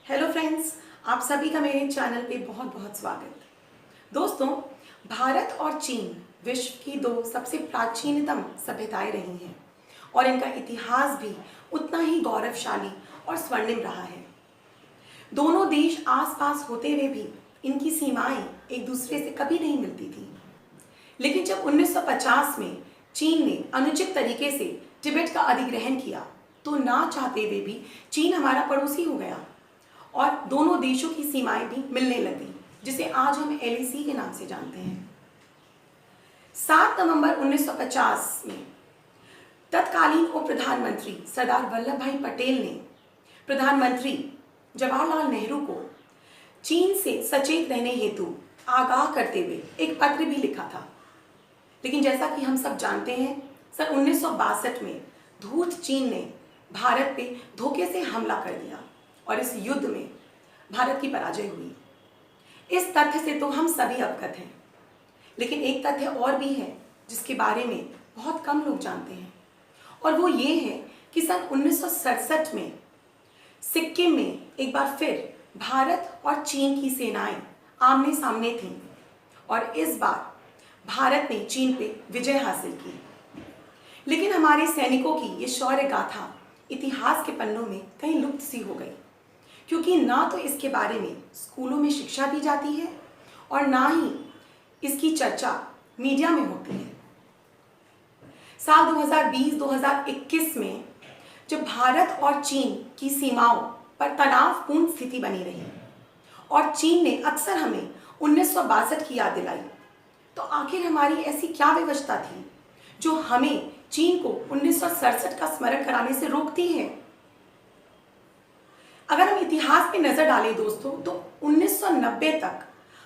Hello friends, आप सभी का मेरे चैनल पे बहुत बहुत स्वागत। दोस्तों, भारत और चीन विश्व की दो सबसे प्राचीनतम सभ्यताएं रही हैं और इनका इतिहास भी उतना ही गौरवशाली और स्वर्णिम रहा है। दोनों देश आसपास होते हुए भी इनकी सीमाएं एक दूसरे से कभी नहीं मिलती थी। लेकिन जब 1950 में चीन ने अनुचित तरीके से तिब्बत का अधिग्रहण किया तो ना चाहते हुए भी चीन हमारा पड़ोसी हो गया और दोनों देशों की सीमाएं भी मिलने लगी, जिसे आज हम LAC के नाम से जानते हैं। 7 नवंबर 1950 में तत्कालीन उप प्रधानमंत्री सरदार वल्लभ भाई पटेल ने प्रधानमंत्री जवाहरलाल नेहरू को चीन से सचेत रहने हेतु आगाह करते हुए एक पत्र भी लिखा था। लेकिन जैसा कि हम सब जानते हैं, सन 1962 में धूर्त चीन ने भारत पे धोखे से हमला कर दिया और इस युद्ध में भारत की पराजय हुई। इस तथ्य से तो हम सभी अवगत हैं, लेकिन एक तथ्य और भी है जिसके बारे में बहुत कम लोग जानते हैं, और वो ये है कि सन 1967 में सिक्किम में एक बार फिर भारत और चीन की सेनाएं आमने सामने थीं और इस बार भारत ने चीन पे विजय हासिल की। लेकिन हमारे सैनिकों की ये शौर्य गाथा इतिहास के पन्नों में कहीं लुप्त सी हो गई, क्योंकि ना तो इसके बारे में स्कूलों में शिक्षा दी जाती है और ना ही इसकी चर्चा मीडिया में होती है। साल 2020-2021 में जब भारत और चीन की सीमाओं पर तनावपूर्ण स्थिति बनी रही और चीन ने अक्सर हमें 1962 की याद दिलाई, तो आखिर हमारी ऐसी क्या व्यवस्था थी जो हमें चीन को 1967 का स्मरण कराने से रोकती है? अगर हम इतिहास में नजर डालें दोस्तों, तो 1990 तक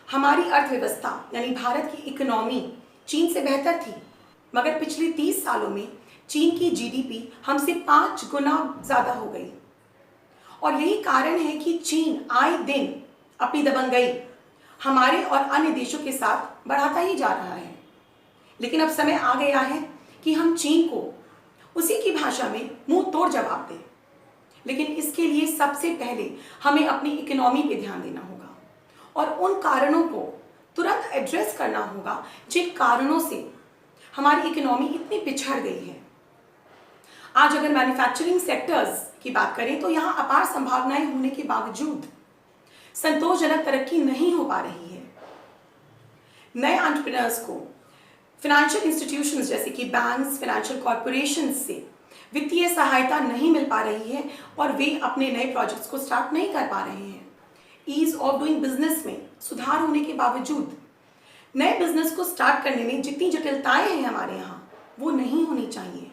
हमारी अर्थव्यवस्था यानी भारत की इकोनॉमी चीन से बेहतर थी, मगर पिछले 30 सालों में चीन की GDP हमसे 5 गुना ज्यादा हो गई। और यही कारण है कि चीन आए दिन अपनी दबंगई हमारे और अन्य देशों के साथ बढ़ाता ही जा रहा है। लेकिन अब समय आ गया है कि हम चीन को उसी की भाषा में मुंह तोड़ जवाब दें। लेकिन इसके लिए सबसे पहले हमें अपनी इकोनॉमी पे ध्यान देना होगा और उन कारणों को तुरंत एड्रेस करना होगा जिन कारणों से हमारी इकोनॉमी इतनी पिछड़ गई है। आज अगर मैन्युफैक्चरिंग सेक्टर्स की बात करें तो यहाँ अपार संभावनाएं होने के बावजूद संतोषजनक तरक्की नहीं हो पा रही है। नए एंटरप्रेन्योर्स को फाइनेंशियल इंस्टीट्यूशंस जैसे कि बैंक्स, फाइनेंशियल कॉर्पोरेशंस से वित्तीय सहायता नहीं मिल पा रही है और वे अपने नए प्रोजेक्ट्स को स्टार्ट नहीं कर पा रहे हैं। ईज ऑफ डूइंग बिजनेस में सुधार होने के बावजूद नए बिजनेस को स्टार्ट करने में जितनी जटिलताएं हैं हमारे यहाँ, वो नहीं होनी चाहिए।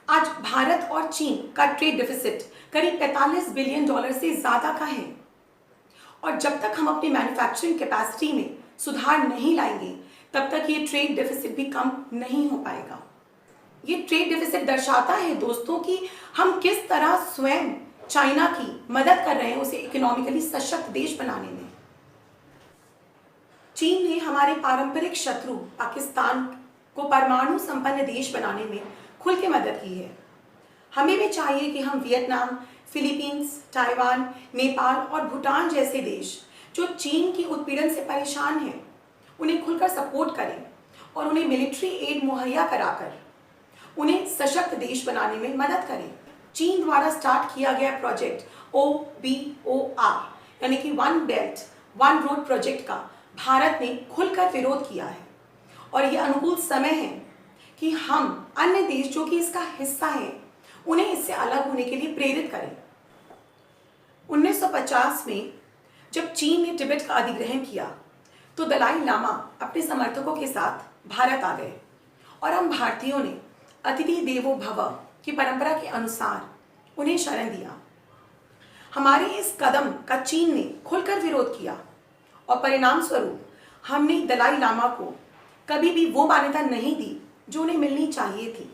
आज भारत और चीन का ट्रेड डेफिसिट करीब $45 बिलियन से ज्यादा का है और जब तक हम अपनी मैन्युफैक्चरिंग कैपेसिटी में सुधार नहीं लाएंगे तब तक ये ट्रेड डेफिसिट भी कम नहीं हो पाएगा। ये ट्रेड डेफिसिट दर्शाता है दोस्तों कि हम किस तरह स्वयं चाइना की मदद कर रहे हैं उसे इकोनॉमिकली सशक्त देश बनाने में। चीन ने हमारे पारंपरिक शत्रु पाकिस्तान को परमाणु संपन्न देश बनाने में खुल के मदद की है। हमें भी चाहिए कि हम वियतनाम, फिलीपींस, ताइवान, नेपाल और भूटान जैसे देश जो चीन की उत्पीड़न से परेशान हैं, उन्हें खुलकर सपोर्ट करें और उन्हें मिलिट्री एड मुहैया कराकर उन्हें सशक्त देश बनाने में मदद करें। चीन द्वारा स्टार्ट किया गया प्रोजेक्ट OBOR यानी कि one belt one road project का भारत ने खुलकर विरोध किया है और यह अनुकूल समय है कि हम अन्य देश जो कि इसका हिस्सा हैं उन्हें इससे अलग होने के लिए प्रेरित करें। 1950 में जब चीन ने तिब्बत का अधिग्रहण किया तो दलाई लामा अपने समर्थकों के साथ भारत आ गए और हम भारतीयों ने अतिथि देवो भव की परंपरा के अनुसार उन्हें शरण दिया। हमारे इस कदम का चीन ने खुलकर विरोध किया और परिणाम स्वरूप हमने दलाई लामा को कभी भी वो मान्यता नहीं दी जो उन्हें मिलनी चाहिए थी,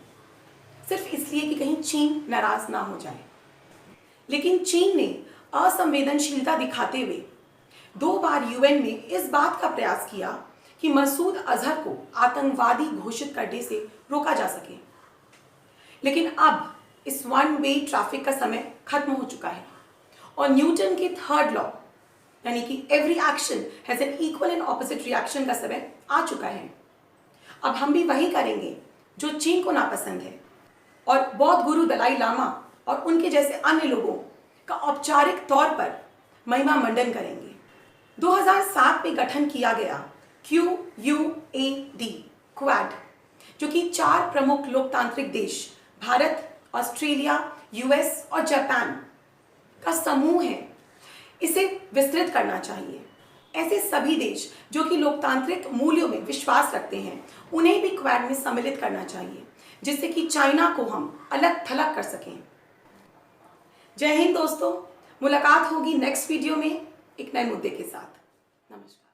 सिर्फ इसलिए कि कहीं चीन नाराज ना हो जाए। लेकिन चीन ने असंवेदनशीलता दिखाते हुए 2 बार UN में इस बात का प्रयास किया कि मसूद अजहर को आतंकवादी घोषित करने से रोका जा सके। लेकिन अब इस वन वे ट्रैफिक का समय खत्म हो चुका है और न्यूटन के थर्ड लॉ यानी कि every action has an equal and opposite reaction का समय आ चुका है। अब हम भी वही करेंगे जो चीन को नापसंद है और बौद्ध गुरु दलाई लामा और उनके जैसे अन्य लोगों का औपचारिक तौर पर महिमा मंडन करेंगे। 2007 में गठन किया गया QUAD क्वाड, जो कि 4 प्रमुख लोकतांत्रिक देश भारत, ऑस्ट्रेलिया, यूएस और जापान का समूह है, इसे विस्तृत करना चाहिए। ऐसे सभी देश जो कि लोकतांत्रिक मूल्यों में विश्वास रखते हैं उन्हें भी क्वाड में सम्मिलित करना चाहिए, जिससे कि चाइना को हम अलग थलग कर सकें। जय हिंद दोस्तों, मुलाकात होगी नेक्स्ट वीडियो में एक नए मुद्दे के साथ। नमस्कार।